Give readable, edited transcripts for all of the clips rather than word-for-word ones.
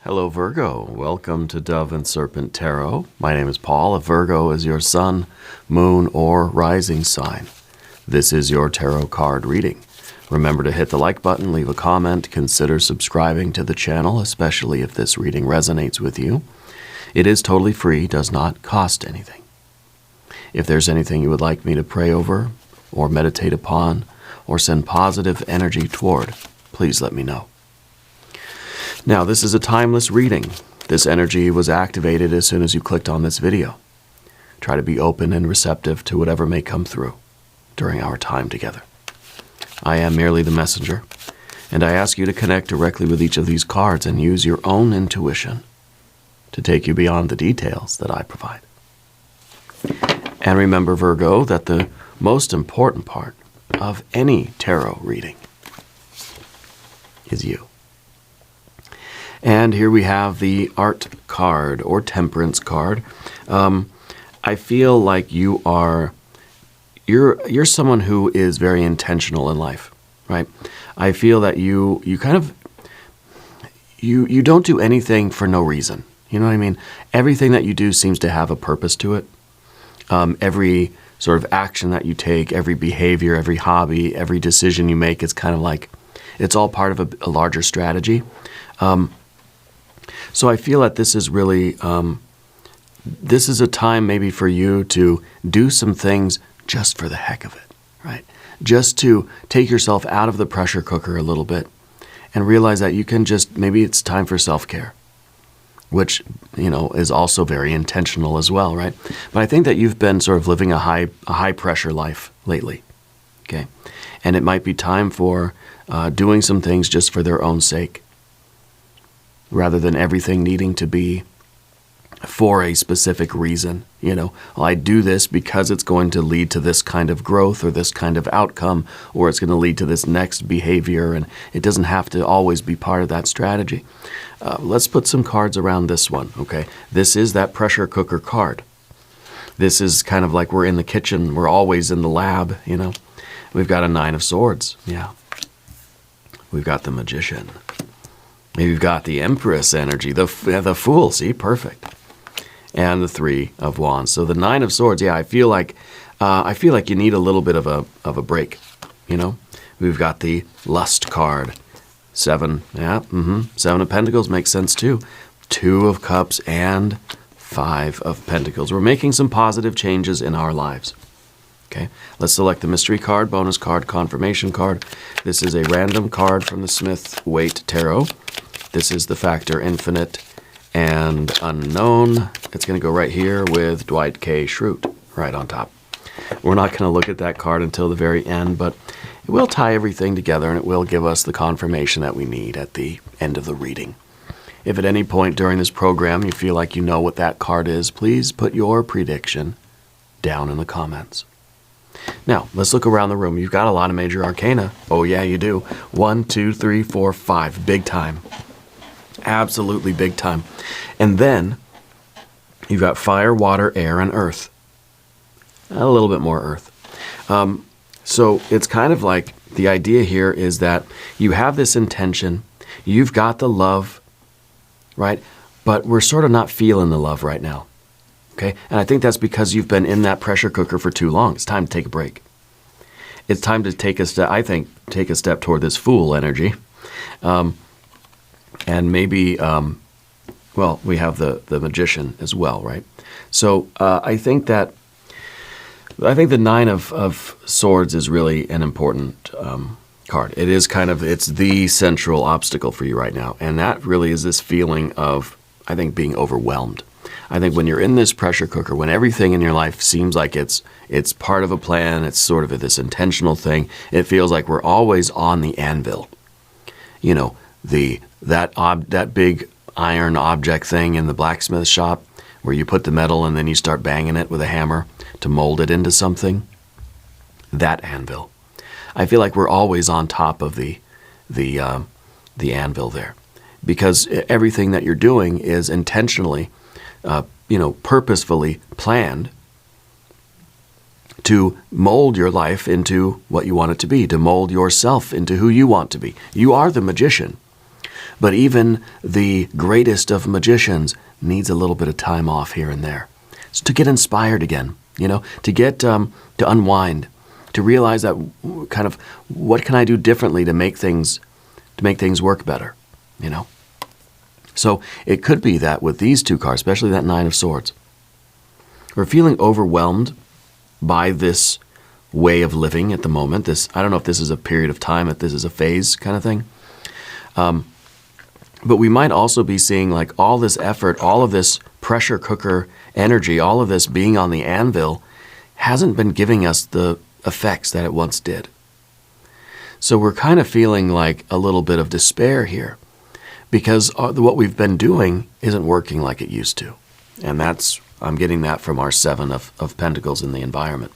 Hello, Virgo. Welcome to Dove and Serpent Tarot. My name is Paul. If Virgo is your sun, moon, or rising sign, this is your tarot card reading. Remember to hit the like button, leave a comment, consider subscribing to the channel, especially if this reading resonates with you. It is totally free, does not cost anything. If there's anything you would like me to pray over, or meditate upon, or send positive energy toward, please let me know. Now, this is a timeless reading. This energy was activated as soon as you clicked on this video. Try to be open and receptive to whatever may come through during our time together. I am merely the messenger, and I ask you to connect directly with each of these cards and use your own intuition to take you beyond the details that I provide. And remember, Virgo, that the most important part of any tarot reading is you. And here we have the Art card, or Temperance card. I feel like you're someone who is very intentional in life, right? I feel that you don't do anything for no reason. You know what I mean? Everything that you do seems to have a purpose to it. Every sort of action that you take, every behavior, every hobby, every decision you make, it's kind of like it's all part of a larger strategy. So I feel that this is really, this is a time maybe for you to do some things just for the heck of it, right? Just to take yourself out of the pressure cooker a little bit and realize that you can just, maybe it's time for self-care, which, is also very intentional as well, right? But I think that you've been sort of living a high pressure life lately, okay? And it might be time for doing some things just for their own sake, rather than everything needing to be for a specific reason. Well, I do this because it's going to lead to this kind of growth or this kind of outcome, or it's going to lead to this next behavior, and it doesn't have to always be part of that strategy. Let's put some cards around this one, okay? This is that pressure cooker card. This is kind of like we're in the kitchen, we're always in the lab, We've got a Nine of Swords, yeah. We've got the Magician. We've got the Empress energy, the Fool, see, perfect. And the Three of Wands. So the Nine of Swords, yeah, I feel like you need a little bit of a break, We've got the Lust card. Seven, yeah, Seven of Pentacles makes sense too. Two of Cups and Five of Pentacles. We're making some positive changes in our lives. Okay, let's select the mystery card, bonus card, confirmation card. This is a random card from the Smith-Waite Tarot. This is the factor infinite and unknown. It's going to go right here with Dwight K. Schrute right on top. We're not going to look at that card until the very end, but it will tie everything together and it will give us the confirmation that we need at the end of the reading. If at any point during this program you feel like you know what that card is, please put your prediction down in the comments. Now, let's look around the room. You've got a lot of major arcana. Oh, yeah, you do. 1, 2, 3, 4, 5. Big time. Absolutely big time. And then you've got fire, water, air, and earth. A little bit more earth. So it's kind of like the idea here is that you have this intention. You've got the love, right? But we're sort of not feeling the love right now. Okay? And I think that's because you've been in that pressure cooker for too long. It's time to take a break. It's time to take a step, I think, take a step toward this Fool energy. And maybe, well, we have the Magician as well, right? So I think the Nine of Swords is really an important card. It is it's the central obstacle for you right now. And that really is this feeling of, I think, being overwhelmed. I think when you're in this pressure cooker, when everything in your life seems like it's part of a plan, it's sort of this intentional thing, it feels like we're always on the anvil. That big iron object thing in the blacksmith shop where you put the metal and then you start banging it with a hammer to mold it into something. That anvil. I feel like we're always on top of the anvil there, because everything that you're doing is intentionally purposefully planned to mold your life into what you want it to be, to mold yourself into who you want to be. You are the magician. But even the greatest of magicians needs a little bit of time off here and there. So to get inspired again, to get to unwind, to realize that kind of what can I do differently to make things work better, So it could be that with these two cards, especially that Nine of Swords, we're feeling overwhelmed by this way of living at the moment. I don't know if this is a period of time, if this is a phase kind of thing. But we might also be seeing like all this effort, all of this pressure cooker energy, all of this being on the anvil hasn't been giving us the effects that it once did. So we're kind of feeling like a little bit of despair here because what we've been doing isn't working like it used to. And I'm getting that from our Seven of Pentacles in the environment.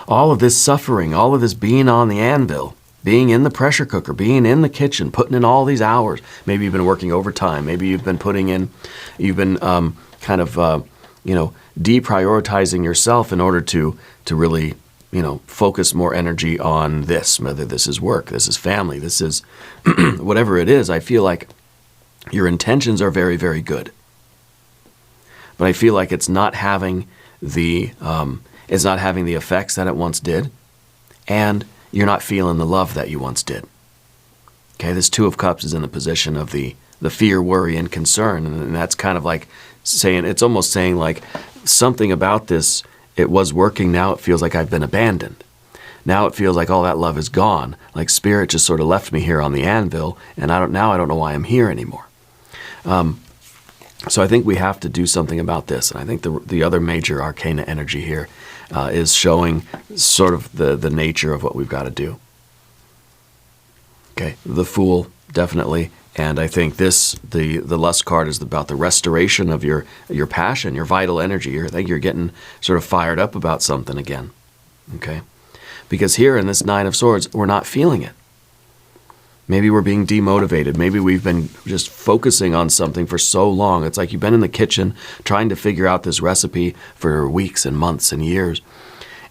All of this suffering, all of this being on the anvil, being in the pressure cooker, being in the kitchen, putting in all these hours. Maybe you've been working overtime. Maybe you've been deprioritizing yourself in order to really, focus more energy on this, whether this is work, this is family, this is whatever it is. I feel like your intentions are very, very good. But I feel like it's not having the effects that it once did, and you're not feeling the love that you once did. Okay, this Two of Cups is in the position of the fear, worry, and concern, and that's kind of like it's almost saying like something about this, it was working, now it feels like I've been abandoned. Now it feels like all that love is gone, like spirit just sort of left me here on the anvil, and I don't know why I'm here anymore. So I think we have to do something about this, and I think the other major arcana energy here is showing sort of the nature of what we've got to do. Okay, the Fool, definitely. And I think the Lust card is about the restoration of your passion, your vital energy. I think you're getting sort of fired up about something again. Okay? Because here in this Nine of Swords, we're not feeling it. Maybe we're being demotivated. Maybe we've been just focusing on something for so long. It's like you've been in the kitchen trying to figure out this recipe for weeks and months and years.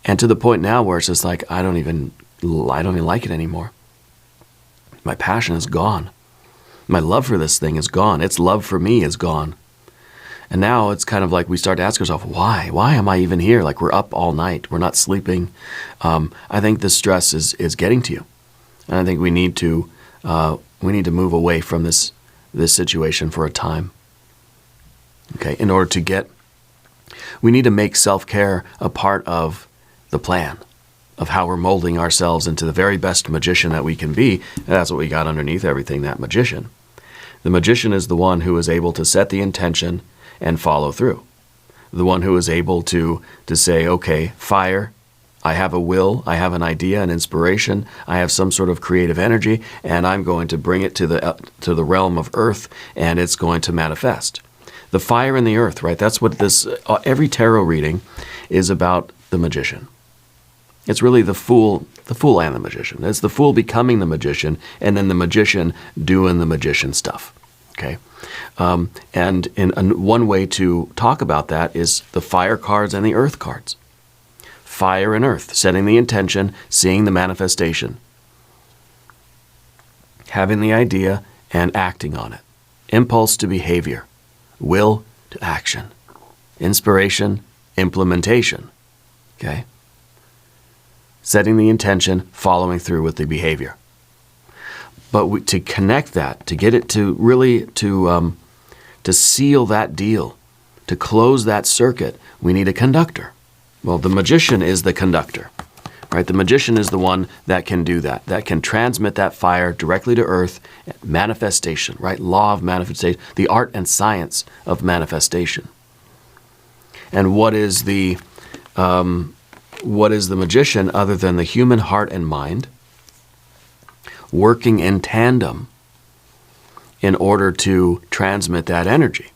And to the point now where it's just like, I don't even like it anymore. My passion is gone. My love for this thing is gone. Its love for me is gone. And now it's kind of like we start to ask ourselves, why? Why am I even here? Like we're up all night. We're not sleeping. I think the stress is getting to you. And I think we need to move away from this situation for a time. Okay, in order to we need to make self-care a part of the plan of how we're molding ourselves into the very best magician that we can be. And that's what we got underneath everything, that magician. The magician is the one who is able to set the intention and follow through. The one who is able to say, okay, fire, I have a will, I have an idea, an inspiration, I have some sort of creative energy, and I'm going to bring it to the realm of earth, and it's going to manifest. The fire in the earth, right? That's what every tarot reading is about the magician. It's really the fool and the magician. It's the fool becoming the magician, and then the magician doing the magician stuff. Okay, and one way to talk about that is the fire cards and the earth cards. Fire and earth, setting the intention, seeing the manifestation, having the idea and acting on it. Impulse to behavior, will to action, inspiration, implementation. Okay. Setting the intention, following through with the behavior. But to connect that, to get it to really to seal that deal, to close that circuit, we need a conductor. Well, the magician is the conductor, right? The magician is the one that can do that can transmit that fire directly to earth, manifestation, right? Law of manifestation, the art and science of manifestation. And what is the magician other than the human heart and mind working in tandem in order to transmit that energy?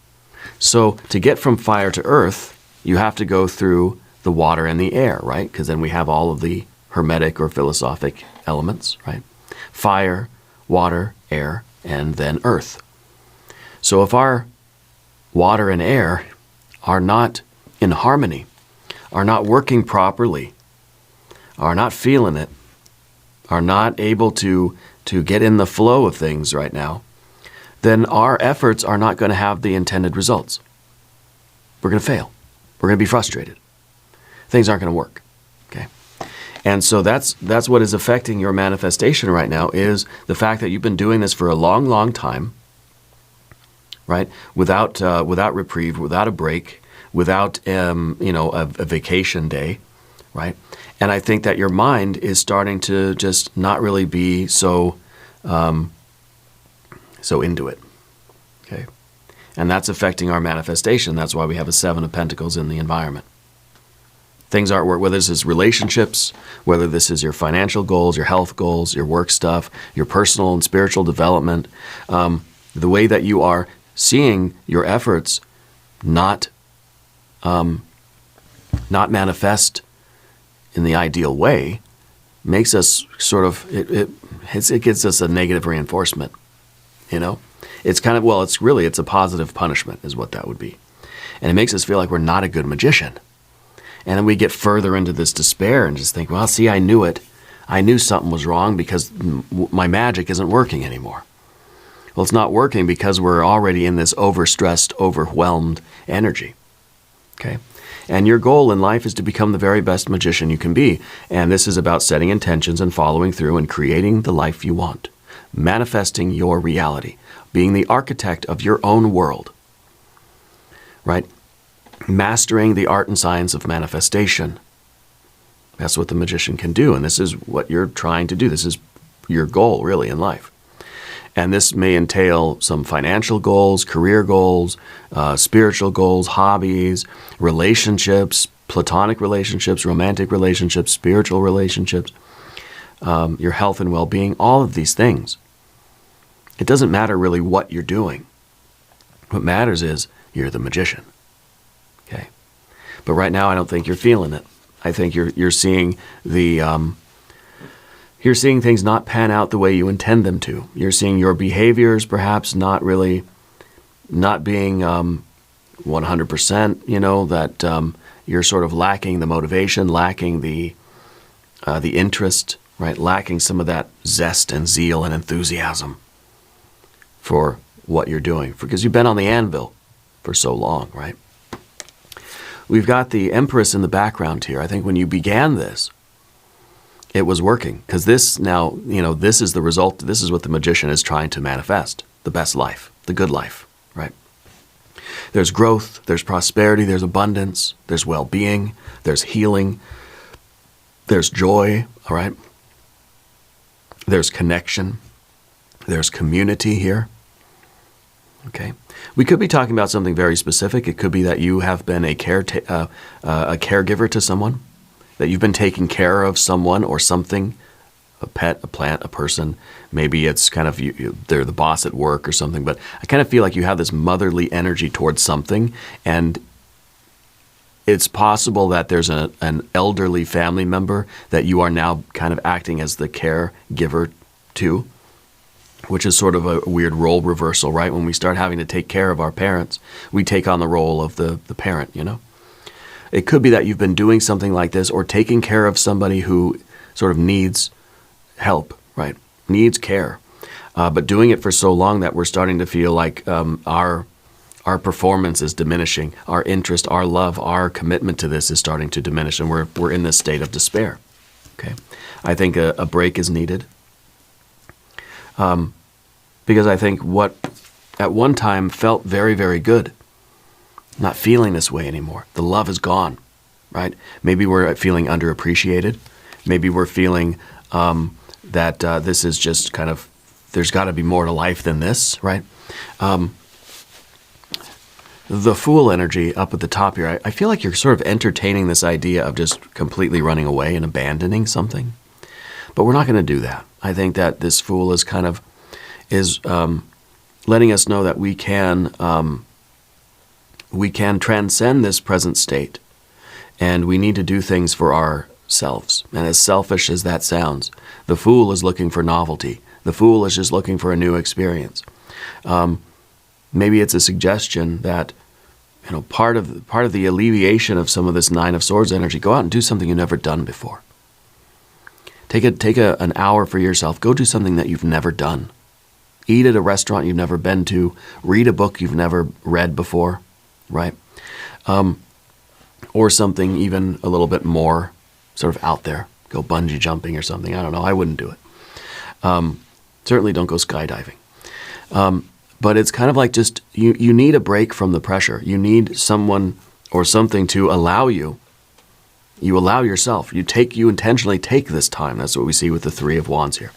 So to get from fire to earth, you have to go through the water and the air, right? Because then we have all of the hermetic or philosophic elements, right? Fire, water, air, and then earth. So if our water and air are not in harmony, are not working properly, are not feeling it, are not able to to get in the flow of things right now, then our efforts are not going to have the intended results. We're going to fail. We're going to be frustrated. Things aren't going to work. Okay? And so that's what is affecting your manifestation right now, is the fact that you've been doing this for a long, long time, right? Without reprieve, without a break, without a vacation day, right? And I think that your mind is starting to just not really be so into it. Okay? And that's affecting our manifestation. That's why we have a 7 of Pentacles in the environment. Things aren't work, whether this is relationships, whether this is your financial goals, your health goals, your work stuff, your personal and spiritual development, the way that you are seeing your efforts not manifest in the ideal way makes us sort of, it gives us a negative reinforcement, It's kind of, it's a positive punishment is what that would be. And it makes us feel like we're not a good magician. And then we get further into this despair and just think, well, see, I knew it. I knew something was wrong because my magic isn't working anymore. Well, it's not working because we're already in this overstressed, overwhelmed energy. Okay? And your goal in life is to become the very best magician you can be. And this is about setting intentions and following through and creating the life you want. Manifesting your reality. Being the architect of your own world. Right? Mastering the art and science of manifestation. That's what the magician can do. And this is what you're trying to do. This is your goal, really, in life. And this may entail some financial goals, career goals, spiritual goals, hobbies, relationships, platonic relationships, romantic relationships, spiritual relationships, your health and well-being, all of these things. It doesn't matter really what you're doing. What matters is you're the magician. Okay? But right now I don't think you're feeling it. I think you're seeing you're seeing things not pan out the way you intend them to. You're seeing your behaviors perhaps not being 100%, that you're sort of lacking the motivation, lacking the interest, right? Lacking some of that zest and zeal and enthusiasm for what you're doing, because you've been on the anvil for so long, right? We've got the Empress in the background here. I think when you began this, it was working, because this now, this is the result. This is what the magician is trying to manifest, the best life, the good life, right? There's growth, there's prosperity, there's abundance, there's well-being, there's healing, there's joy, all right? There's connection, there's community here, okay? We could be talking about something very specific. It could be that you have been a caregiver to someone, that you've been taking care of someone or something, a pet, a plant, a person. Maybe it's kind of they're the boss at work or something, but I kind of feel like you have this motherly energy towards something, and it's possible that there's an elderly family member that you are now kind of acting as the caregiver to, which is sort of a weird role reversal, right? When we start having to take care of our parents, we take on the role of the parent, It could be that you've been doing something like this, or taking care of somebody who sort of needs help, right? Needs care. But doing it for so long that we're starting to feel like our performance is diminishing. Our interest, our love, our commitment to this is starting to diminish, and we're in this state of despair. Okay, I think a break is needed. Because I think what at one time felt very, very good, not feeling this way anymore. The love is gone, right? Maybe we're feeling underappreciated. Maybe we're feeling that this is just kind of, there's got to be more to life than this, right? The Fool energy up at the top here, I feel like you're sort of entertaining this idea of just completely running away and abandoning something. But we're not going to do that. I think that this Fool is kind of, letting us know that we can transcend this present state, and we need to do things for ourselves. And as selfish as that sounds, the Fool is looking for novelty. The Fool is just looking for a new experience. Maybe it's a suggestion that, part of the alleviation of some of this Nine of Swords energy, go out and do something you've never done before. an hour for yourself. Go do something that you've never done. Eat at a restaurant you've never been to. Read a book you've never read before, right? Or something even a little bit more sort of out there. Go bungee jumping or something. I don't know. I wouldn't do it. Certainly don't go skydiving. But it's kind of like just, you need a break from the pressure. You need someone or something to allow you. You allow yourself. You intentionally take this time. That's what we see with the Three of Wands here.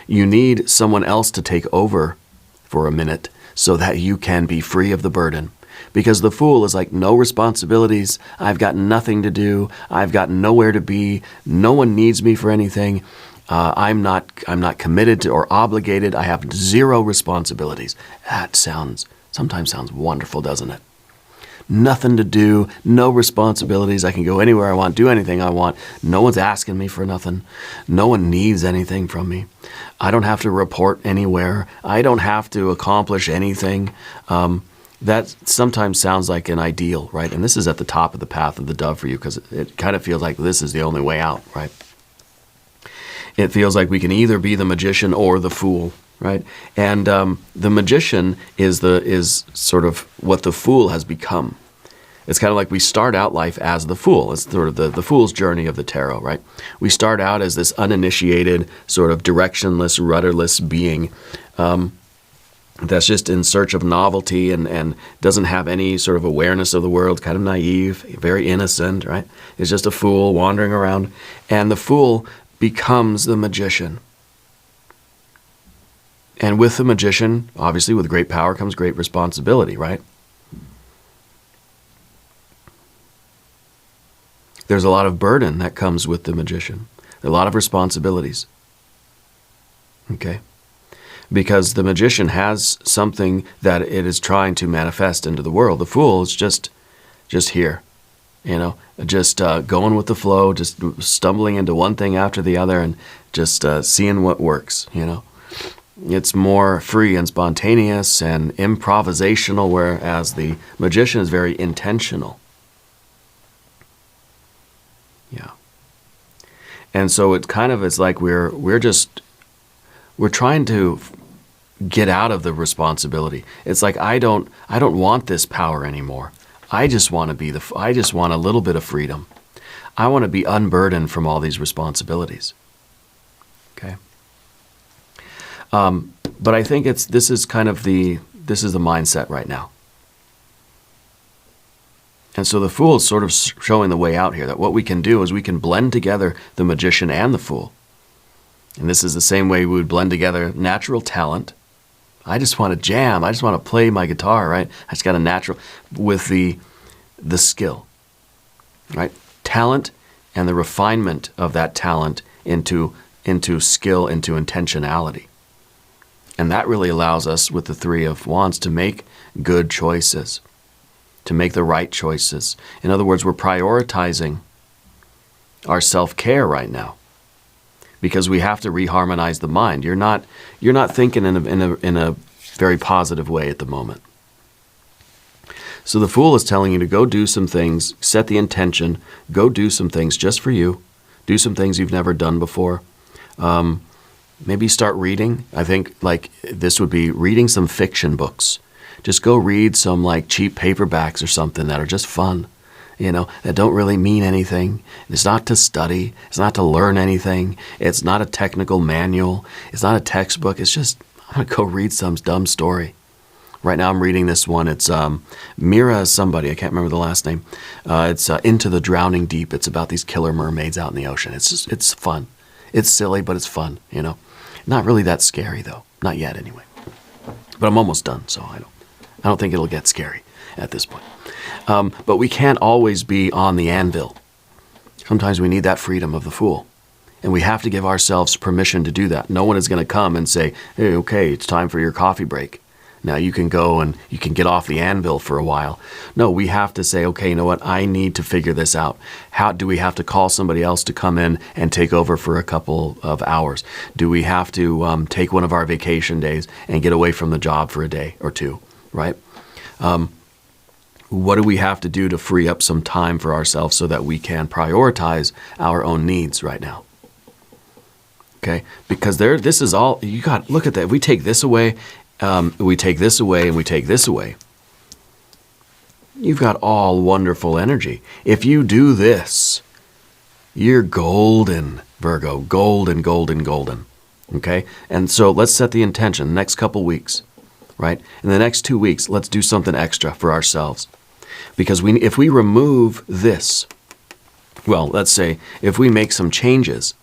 You need someone else to take over for a minute so that you can be free of the burden. Because the Fool is like, no responsibilities. I've got nothing to do. I've got nowhere to be. No one needs me for anything. I'm not committed to or obligated. I have zero responsibilities. That sometimes sounds wonderful, doesn't it? Nothing to do, no responsibilities. I can go anywhere I want, do anything I want. No one's asking me for nothing. No one needs anything from me. I don't have to report anywhere. I don't have to accomplish anything. That sometimes sounds like an ideal, right? And this is at the top of the path of the dove for you, because it kind of feels like this is the only way out, right? It feels like we can either be the magician or the fool, right? And the magician is sort of what the fool has become. It's kind of like we start out life as the fool. It's sort of the fool's journey of the tarot, right? We start out as this uninitiated, sort of directionless, rudderless being that's just in search of novelty and doesn't have any sort of awareness of the world, kind of naive, very innocent, right? It's just a fool wandering around. And the fool becomes the magician. And with the magician, obviously with great power comes great responsibility, right? There's a lot of burden that comes with the magician. There are a lot of responsibilities. Okay? Because the magician has something that it is trying to manifest into the world. The fool is just here, just going with the flow, just stumbling into one thing after the other and just seeing what works, It's more free and spontaneous and improvisational, whereas the magician is very intentional. Yeah. And so it's like we're trying to get out of the responsibility. It's like I don't want this power anymore. I just want a little bit of freedom. I want to be unburdened from all these responsibilities. Okay. But I think this is the mindset right now. And so the Fool is sort of showing the way out here, that what we can do is we can blend together the magician and the Fool. And this is the same way we would blend together natural talent. I just want to jam. I just want to play my guitar, right? I just got a natural with the skill, right? Talent and the refinement of that talent into skill, into intentionality. And that really allows us with the Three of Wands to make good choices, to make the right choices. In other words, we're prioritizing our self-care right now because we have to reharmonize the mind. You're not thinking in a very positive way at the moment. So the Fool is telling you to go do some things, set the intention, go do some things just for you, do some things you've never done before. Maybe start reading. I think like this would be reading some fiction books. Just go read some like cheap paperbacks or something that are just fun, that don't really mean anything. It's not to study. It's not to learn anything. It's not a technical manual. It's not a textbook. It's just, I'm going to go read some dumb story. Right now I'm reading this one. It's Mira somebody. I can't remember the last name. It's Into the Drowning Deep. It's about these killer mermaids out in the ocean. It's fun. It's silly, but it's fun, Not really that scary, though. Not yet, anyway. But I'm almost done, so I don't think it'll get scary at this point. But we can't always be on the anvil. Sometimes we need that freedom of the Fool. And we have to give ourselves permission to do that. No one is going to come and say, hey, okay, it's time for your coffee break. Now you can go and you can get off the anvil for a while. No, we have to say, okay, you know what? I need to figure this out. How do we have to call somebody else to come in and take over for a couple of hours? Do we have to take one of our vacation days and get away from the job for a day or two, right? What do we have to do to free up some time for ourselves so that we can prioritize our own needs right now? Okay, because this is all you got. Look at that. We take this away, we take this away, and we take this away. You've got all wonderful energy. If you do this, you're golden, Virgo. Golden, golden, golden. Okay? And so let's set the intention the next couple weeks, right? In the next 2 weeks, let's do something extra for ourselves. Because if we remove this, well, let's say if we make some changes,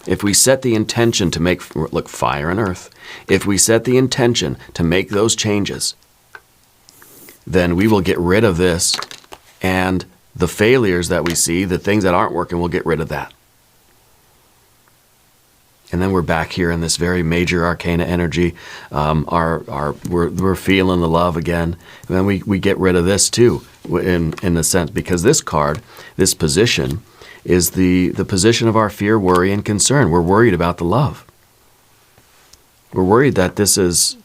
if we set the intention to make, look, fire and earth, if we set the intention to make those changes, then we will get rid of this, and the failures that we see, the things that aren't working, we'll get rid of that. And then we're back here in this very major arcana energy. We're feeling the love again. And then we get rid of this too, in a sense, because this card, this position, is the position of our fear, worry, and concern. We're worried about the love. We're worried that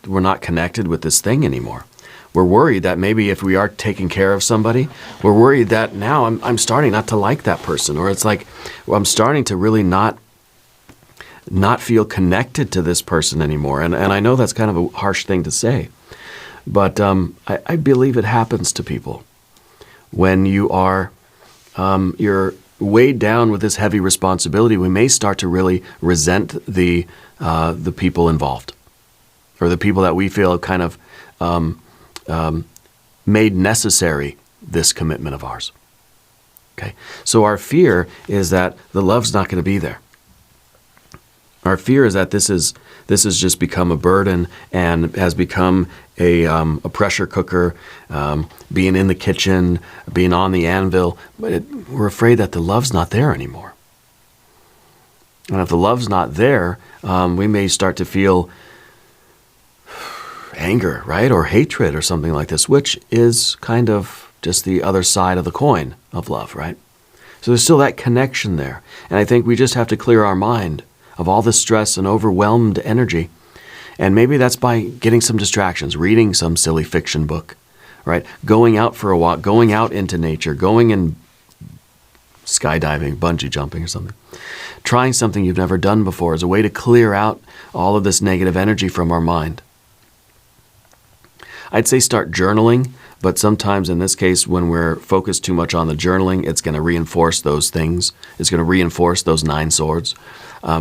we're not connected with this thing anymore. We're worried that maybe if we are taking care of somebody, we're worried that now I'm starting not to like that person, or it's like, well, I'm starting to really not feel connected to this person anymore. And I know that's kind of a harsh thing to say, but I believe it happens to people when you're weighed down with this heavy responsibility. We may start to really resent the people involved, or the people that we feel kind of made necessary this commitment of ours. Okay, so our fear is that the love's not going to be there. Our fear is that this has just become a burden and has become a pressure cooker, being in the kitchen, being on the anvil. But we're afraid that the love's not there anymore. And if the love's not there, we may start to feel anger, right? Or hatred or something like this, which is kind of just the other side of the coin of love, right? So there's still that connection there. And I think we just have to clear our mind of all this stress and overwhelmed energy. And maybe that's by getting some distractions, reading some silly fiction book, right? Going out for a walk, going out into nature, going and skydiving, bungee jumping or something. Trying something you've never done before as a way to clear out all of this negative energy from our mind. I'd say start journaling, but sometimes in this case, when we're focused too much on the journaling, it's going to reinforce those things. It's going to reinforce those 9 swords.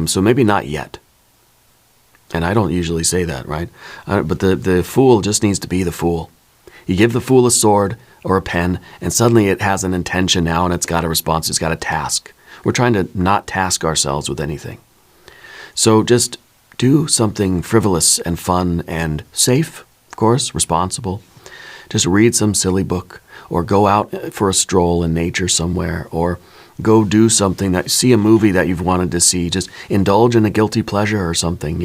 So maybe not yet. And I don't usually say that, right? But the fool just needs to be the fool. You give the fool a sword or a pen, and suddenly it has an intention now, and it's got a response. It's got a task. We're trying to not task ourselves with anything. So just do something frivolous and fun and safe, of course, responsible. Just read some silly book, or go out for a stroll in nature somewhere, or go do something, see a movie that you've wanted to see. Just indulge in a guilty pleasure or something,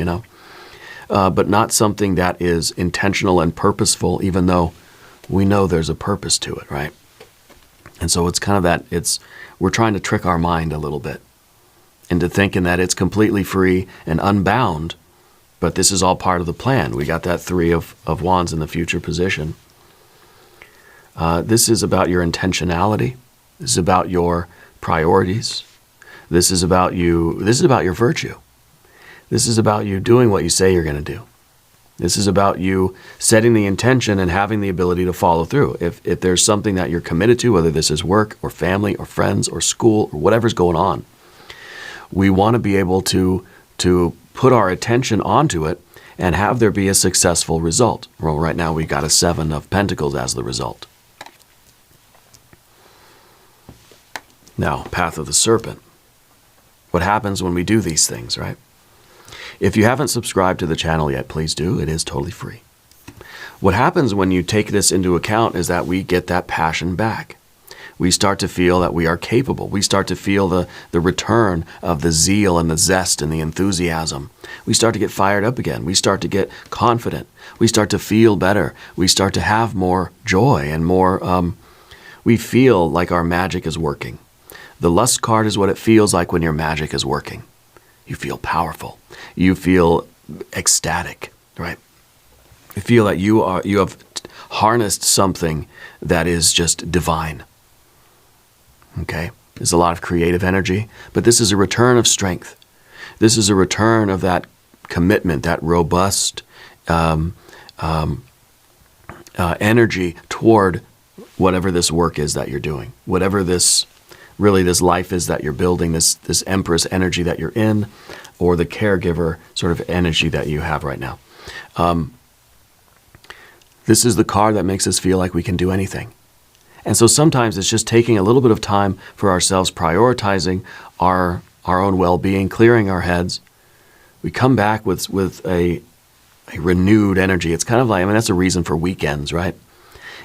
but not something that is intentional and purposeful, even though we know there's a purpose to it, right? And so it's kind of we're trying to trick our mind a little bit into thinking that it's completely free and unbound, but this is all part of the plan. We got that 3 of Wands in the future position. This is about your intentionality. This is about your priorities. This is about you. This is about your virtue. This is about you doing what you say you're going to do. This is about you setting the intention and having the ability to follow through. If there's something that you're committed to, whether this is work or family or friends or school or whatever's going on, we want to be able to put our attention onto it and have there be a successful result. Well, right now we got a 7 of Pentacles as the result. Now, Path of the Serpent. What happens when we do these things, right? If you haven't subscribed to the channel yet, please do. It is totally free. What happens when you take this into account is that we get that passion back. We start to feel that we are capable. We start to feel the return of the zeal and the zest and the enthusiasm. We start to get fired up again. We start to get confident. We start to feel better. We start to have more joy and more, we feel like our magic is working. The Lust card is what it feels like when your magic is working. You feel powerful. You feel ecstatic, right? You feel that you have harnessed something that is just divine. Okay? There's a lot of creative energy, but this is a return of strength. This is a return of that commitment, that robust energy toward whatever this work is that you're doing, whatever this life is that you're building, this Empress energy that you're in, or the caregiver sort of energy that you have right now. This is the card that makes us feel like we can do anything. And so sometimes it's just taking a little bit of time for ourselves, prioritizing our own well-being, clearing our heads. We come back with a renewed energy. It's kind of like, that's a reason for weekends, right?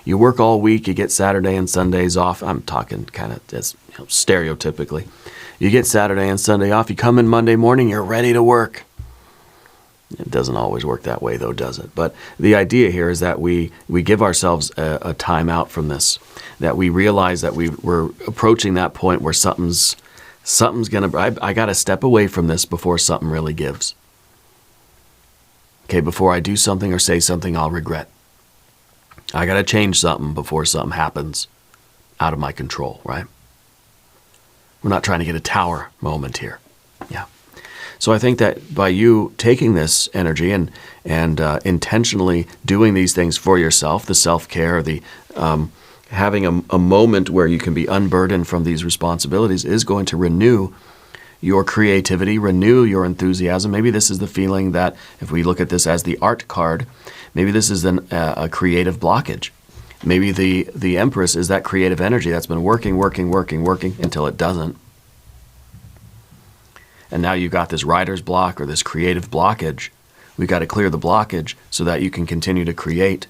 You work all week, you get Saturday and Sundays off. I'm talking kind of as stereotypically. You get Saturday and Sunday off, you come in Monday morning, you're ready to work. It doesn't always work that way though, does it? But the idea here is that we give ourselves a time out from this, that we realize that we're approaching that point where something's I got to step away from this before something really gives. Okay, before I do something or say something I'll regret. I got to change something before something happens out of my control, right? We're not trying to get a tower moment here. Yeah. So I think that by you taking this energy and intentionally doing these things for yourself, the self-care, the having a moment where you can be unburdened from these responsibilities is going to renew your creativity, renew your enthusiasm. Maybe this is the feeling that, if we look at this as the art card, maybe this is a creative blockage. Maybe the Empress is that creative energy that's been working until it doesn't. And now you've got this writer's block or this creative blockage. We've got to clear the blockage so that you can continue to create.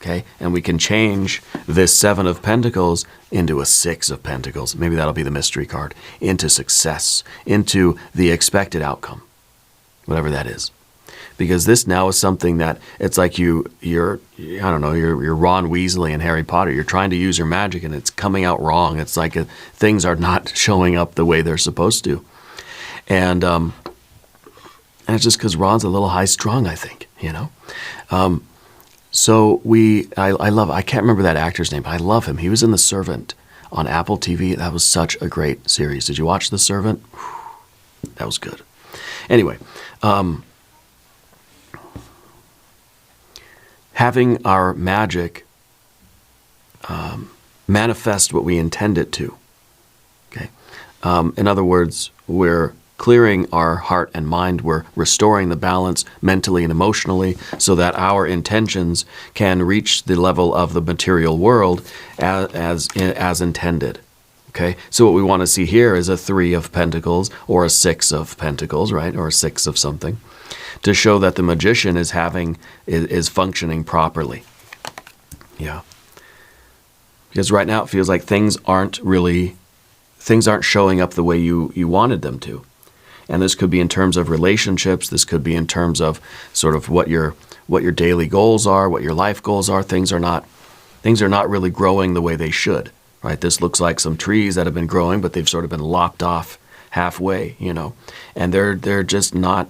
Okay? And we can change this 7 of Pentacles into a 6 of Pentacles. Maybe that'll be the mystery card. Into success. Into the expected outcome. Whatever that is. Because this now is something that it's like you're Ron Weasley in Harry Potter. You're trying to use your magic and it's coming out wrong. It's like things are not showing up the way they're supposed to. And it's just because Ron's a little high-strung, I think, So I can't remember that actor's name, but I love him. He was in The Servant on Apple TV. That was such a great series. Did you watch The Servant? That was good. Anyway, having our magic manifest what we intend it to. Okay. In other words, we're clearing our heart and mind. We're restoring the balance mentally and emotionally so that our intentions can reach the level of the material world as intended. Okay, so what we want to see here is a 3 of Pentacles or a 6 of Pentacles, right? Or a 6 of something, to show that the magician is functioning properly. Yeah. Because right now it feels like things aren't showing up the way you wanted them to. And this could be in terms of relationships. This could be in terms of sort of what your daily goals are, what your life goals are. Things are not really growing the way they should, right? This looks like some trees that have been growing, but they've sort of been lopped off halfway, and they're just not.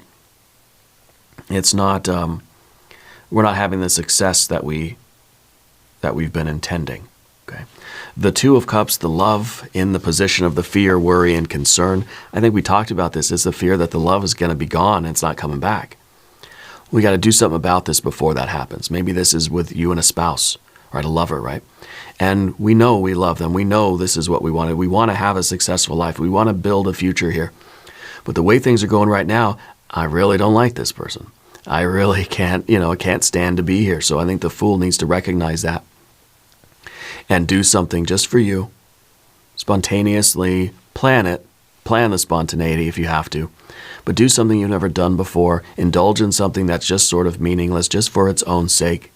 It's not. We're not having the success that we've been intending. Okay. The 2 of Cups, the love in the position of the fear, worry, and concern. I think we talked about this. It's the fear that the love is going to be gone and it's not coming back. We got to do something about this before that happens. Maybe this is with you and a spouse, right? A lover, right? And we know we love them. We know this is what we wanted. We want to have a successful life. We want to build a future here. But the way things are going right now, I really don't like this person. I really can't stand to be here. So I think the Fool needs to recognize that. And do something just for you. Spontaneously plan the spontaneity if you have to. But do something you've never done before. Indulge in something that's just sort of meaningless, just for its own sake.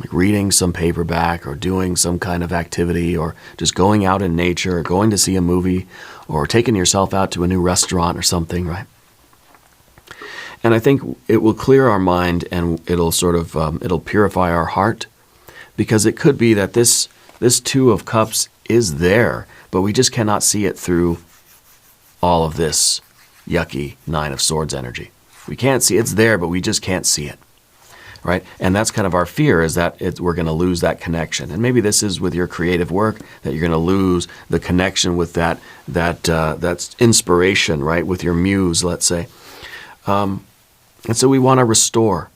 Like reading some paperback or doing some kind of activity or just going out in nature or going to see a movie or taking yourself out to a new restaurant or something, right? And I think it will clear our mind and it'll sort of, it'll purify our heart. Because it could be that this 2 of Cups is there, but we just cannot see it through all of this yucky 9 of Swords energy. We can't see it's there, but we just can't see it. right? And that's kind of our fear, is that we're going to lose that connection. And maybe this is with your creative work, that you're going to lose the connection with that's inspiration, right? With your muse, let's say. And so we want to restore.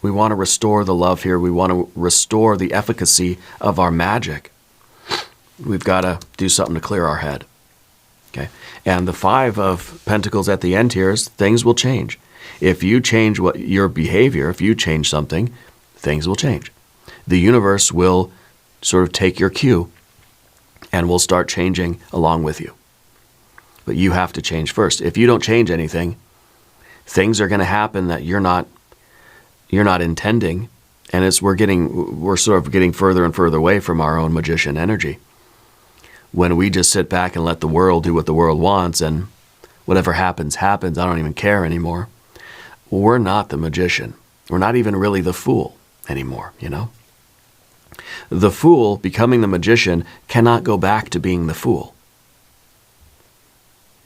We want to restore the love here. We want to restore the efficacy of our magic. We've got to do something to clear our head. Okay? And the 5 of Pentacles at the end here is things will change. If you change your behavior, if you change something, things will change. The universe will sort of take your cue and will start changing along with you. But you have to change first. If you don't change anything, things are going to happen that you're not intending, and we're sort of getting further and further away from our own magician energy. When we just sit back and let the world do what the world wants, and whatever happens, happens, I don't even care anymore. We're not the magician. We're not even really the fool anymore, you know? The fool, becoming the magician, cannot go back to being the fool.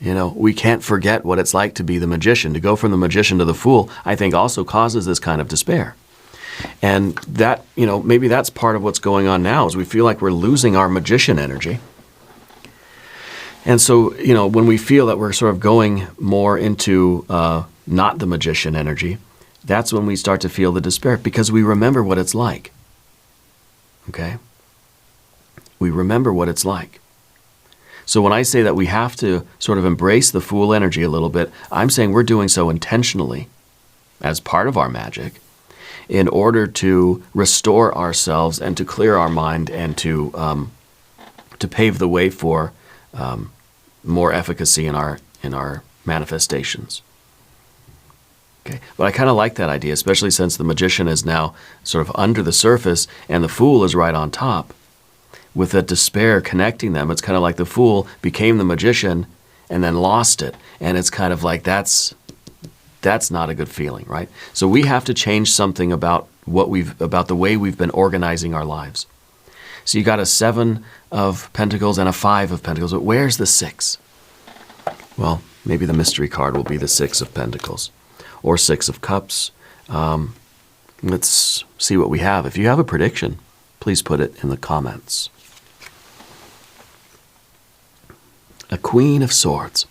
You know, we can't forget what it's like to be the magician. To go from the magician to the fool, I think also causes this kind of despair. And that, you know, maybe that's part of what's going on now, is we feel like we're losing our magician energy. And so, you know, when we feel that we're sort of going more into not the magician energy, that's when we start to feel the despair, because we remember what it's like. Okay? We remember what it's like. So when I say that we have to sort of embrace the fool energy a little bit, I'm saying we're doing so intentionally as part of our magic in order to restore ourselves and to clear our mind and to pave the way for more efficacy in our manifestations. Okay, but I kind of like that idea, especially since the magician is now sort of under the surface and the fool is right on top. With that despair connecting them, it's kind of like the fool became the magician and then lost it. And it's kind of like that's not a good feeling, right? So we have to change something about about the way we've been organizing our lives. So you got a 7 of Pentacles and a 5 of Pentacles, but where's the 6? Well, maybe the mystery card will be the 6 of Pentacles or 6 of Cups. Let's see what we have. If you have a prediction, please put it in the comments. A Queen of Swords.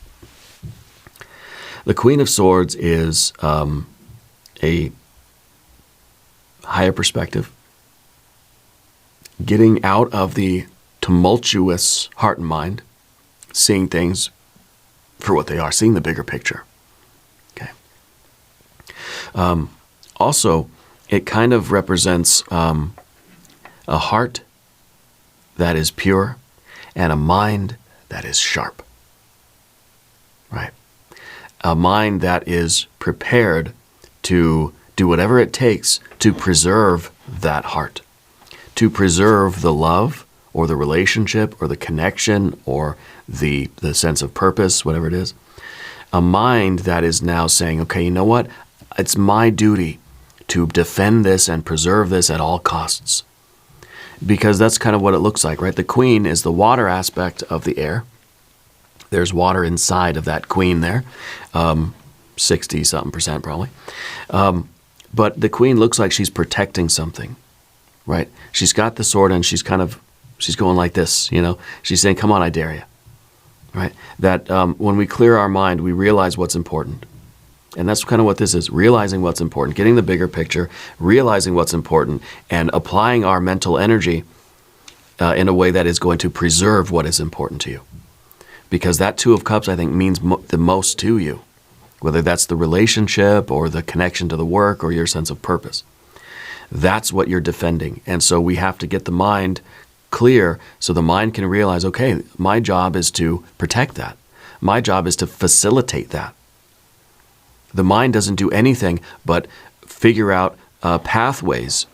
The Queen of Swords is a higher perspective, getting out of the tumultuous heart and mind, seeing things for what they are, seeing the bigger picture. Okay. Also, it kind of represents a heart that is pure and a mind that is sharp. Right? A mind that is prepared to do whatever it takes to preserve that heart, to preserve the love or the relationship or the connection or the sense of purpose, whatever it is. A mind that is now saying, okay, you know what? It's my duty to defend this and preserve this at all costs. Because that's kind of what it looks like, right? The Queen is the water aspect of the air. There's water inside of that Queen there, 60-something% probably. But the Queen looks like she's protecting something, right? She's got the sword and she's going like this, you know? She's saying, come on, I dare you, right? That when we clear our mind, we realize what's important. And that's kind of what this is, realizing what's important, getting the bigger picture, realizing what's important, and applying our mental energy in a way that is going to preserve what is important to you. Because that 2 of Cups, I think, means the most to you, whether that's the relationship or the connection to the work or your sense of purpose. That's what you're defending. And so we have to get the mind clear so the mind can realize, okay, my job is to protect that. My job is to facilitate that. The mind doesn't do anything but figure out pathways,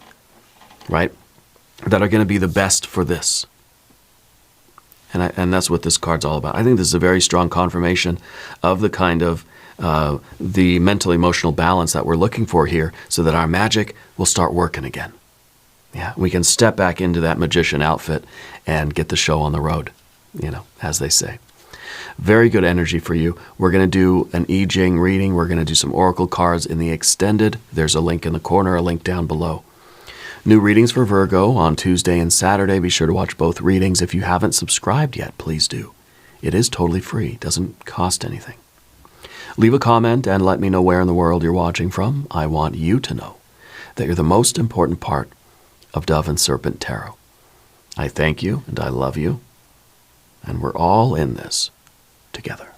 right, that are going to be the best for this. And that's what this card's all about. I think this is a very strong confirmation of the kind of the mental emotional balance that we're looking for here, so that our magic will start working again. Yeah, we can step back into that magician outfit and get the show on the road, you know, as they say. Very good energy for you. We're going to do an Jing reading. We're going to do some oracle cards in the extended. There's a link in the corner, a link down below. New readings for Virgo on Tuesday and Saturday. Be sure to watch both readings. If you haven't subscribed yet, please do. It is totally free. It doesn't cost anything. Leave a comment and let me know where in the world you're watching from. I want you to know that you're the most important part of Dove and Serpent Tarot. I thank you and I love you, and we're all in this together.